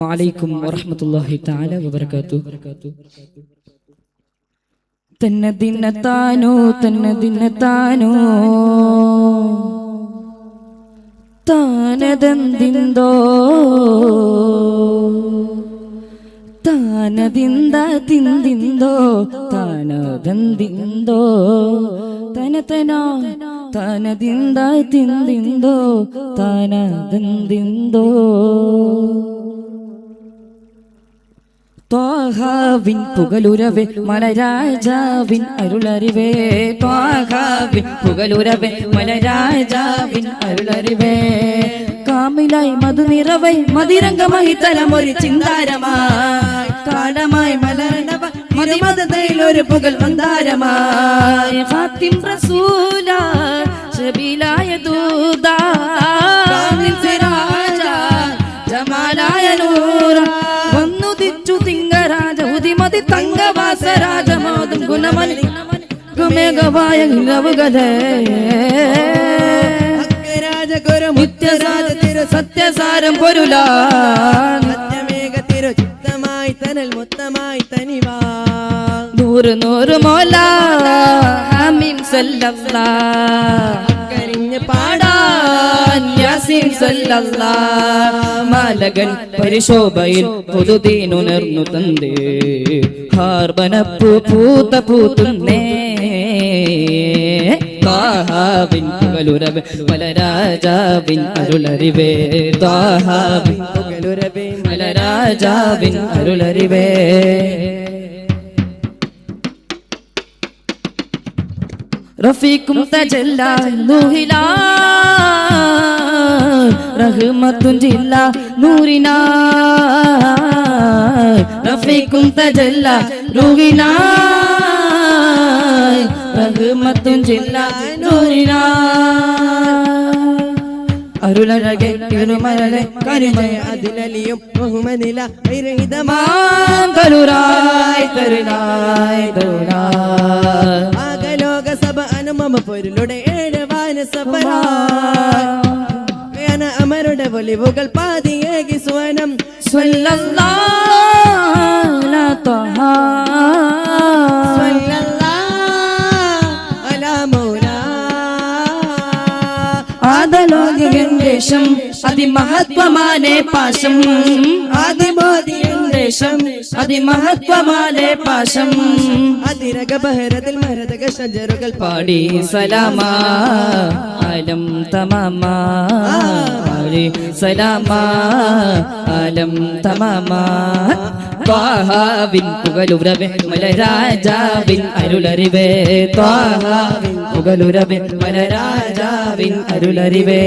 അലൈക്കും വറഹ്മത്തുള്ളാഹി തആല വബറകാതുഹു. തന്നദിനത്താനോ തന്നദിനത്താനോ താനദന്തിന്തോ താനദിന്ദ തിന്ദിന്തോ താനദന്തിന്തോ തനതന താനദിന്ദ തിന്ദിന്തോ താനദന്തിന്തോ ത്വാഹാവിൻ പുകലുരവേ മലരാജാവിൻ അരുളറിവേ ത്വാഹാവിൻ പുകലുരവേ മലരാജാവിൻ അരുളറിവേ കാമിലായി മധുനിറവൈ മതിരംഗമായി തലമൊരു ചിന്താരമായി കാലമായി മലരണവ മതിമതയിലൊരു പുകൽ മന്ദാരമായി ഖാത്തിം റസൂല ശബീലായ ദൂദാ സിറാജ ജമാലായ നൂറ വന്നുദിച്ചു തിങ്കരാജ ഉദിമതി തങ്കവാസരാജമോദം ഗുണമണി ഗുമേഗവായ നിലവുകളേ സത്യസാരം പൊരുലാ സത്യമേഘ തിരു ചിത്തമായി തനൽ മൊത്തമായി തനിവാ നൂറ് നൂറ് മോല ഹമീം സല്ലല്ലാഹ് കരിഞ്ഞ പാടാൻ യാസീൻ സല്ലല്ലാഹ് മാലകൻ പരിശോഭയിൽ പുതുദീനുണർന്നു തന്നേ ഹാർബനപ്പൂ പൂത്ത പൂത്തുന്നേ ത്വാഹാവിൻ പുകലുരവേ മലരാജാവിൻ അരുളറിവേ ത്വാഹാവിൻ പുകലുരവേ മലരാജാവിൻ അരുളറിവേ റഫീഖും തജല്ല നൂഹിലാ റഹ്മത്തുൻ ജില്ല നൂറിനാ റഫീഖും തജല്ല നൂഹിലാ റഹ്മത്തുൻ ജില്ല നൂറിനാ അരുളഴകെ തിരുമലരെ കരിമയ അതിലലിയും ബഹുമനില വിരഹിതമാം തരുരായ് തരുരായ് തരുരായ് ആകലോക സഭ അനുമമ പൊരുളുടെ ഏഴവാന സഫരായന അമരുടെ ഒലിവുകൾ പാതിയേകി സ്വനം സ്വല്ലല്ലാഹു അലാ ത്വഹ സ്വല്ലല്ലാഹു അലാ മൗലാ ആദലോകേശം അതിമഹത്വമാലേ പാശം ആദിബോധിയേശം അതിമഹത്വമാലേ പാശം അതിരഗബഹരത്തിൽ മരതക ഷജറുകൾ പാടി സലാമാ ആലം തമാമാ പാടി സലാമാ ആലം തമാമാ ത്വാഹാവിൻ പുകലുരവേ മലരാജാവിൻ അരുളറിവേ ത്വാഹാവിൻ പുകലുരവേ മലരാജാവിൻ അരുളറിവേ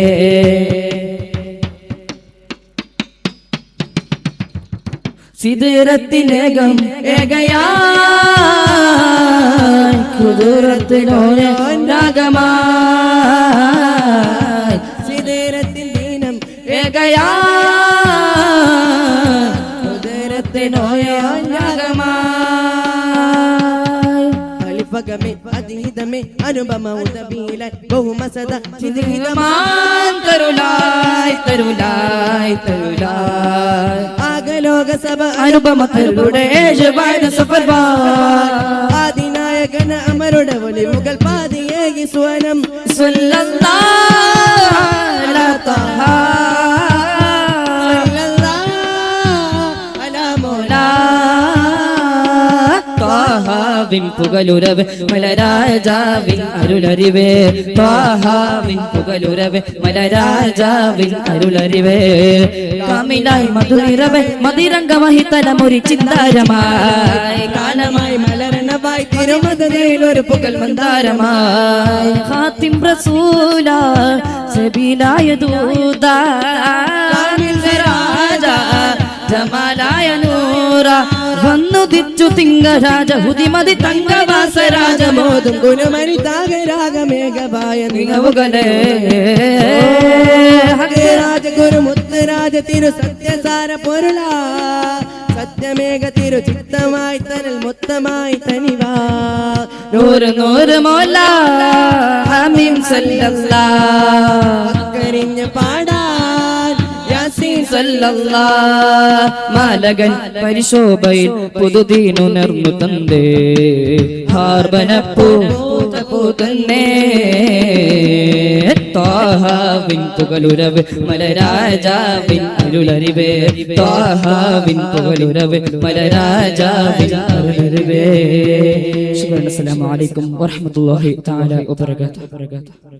സിദ്റത്തിനേകം ഏകയായി ഖുദറത്തിനോരെ രാഗമായി സിദ്റത്തിൻ ദീനം ഏകയായി ഖുദറത്തിനോരെ രാഗമായി അലിഫഗമേ അതീതമേ അനുപമ ഉദബീല ബഹുമസദ ചിദിഹിതമാൻ തരുലായ് തരുലായ് തരുലായ് ആകലോക സഭ അനുപമകളുടെ ഏഴവാന സഫർവാ ആദിനായകന അമരുടെ ഒലിവുകൾ പാതിയേകി സ്വനം സ്വല്ലല്ലാഹു അലാ ത്വഹ സ്വല്ലല്ലാഹു അലാ മൗലാ ത്വാഹാവിൻ പുകലുരവേ മലരാജാവിൻ അരുളറിവേ ത്വാഹാവിൻ പുകലുരവേ മലരാജാവിൻ അരുളറിവേ കാമിലായി മധുനിറവേ മതിരംഗമായി തലമൊരു ചിന്താരമായി കാലമായി മലരണവായി തിരുമതയിലൊരു പുകൽ മന്ദാരമായി ഖാത്തിം റസൂല സബീലായ ദൂദാ സിറാജ ജമാലായ നൂറ വന്നുദിച്ചു തിങ്കരാജ ഹുദിമതി തങ്കവാസരാജമോദം ഗുണമണി താകരാഗമേഘവായ നിലവുകളേ രാജഗുരു മുത്തരാജ തിരു സത്യസാര പൊരുളാ സത്യമേഘ തിരു ചിത്തമായി തനൽ മൊത്തമായി തനിവാ നൂറ് നൂറ് മോല ഹമീം സല്ലല്ലാഹ് കരിഞ്ഞ പാടാൻ യാസീൻ സല്ലല്ലാഹ് മാലകൻ പരിശോഭയിൽ പുതുദീനുണർന്നു തന്നേ ഹാർബനപ്പൂ പൂതന്നേ ത്വാഹാവിൻ പുകലുരവ് മലരാജാവിൻ അരുളറിവേ ത്വാഹാവിൻ പുകലുരവ് മലരാജാവിൻ അരുളറിവേ. അസ്സലാമു അലൈക്കും വറഹ്മത്തുള്ളാഹി തആല വബറകാതുഹു.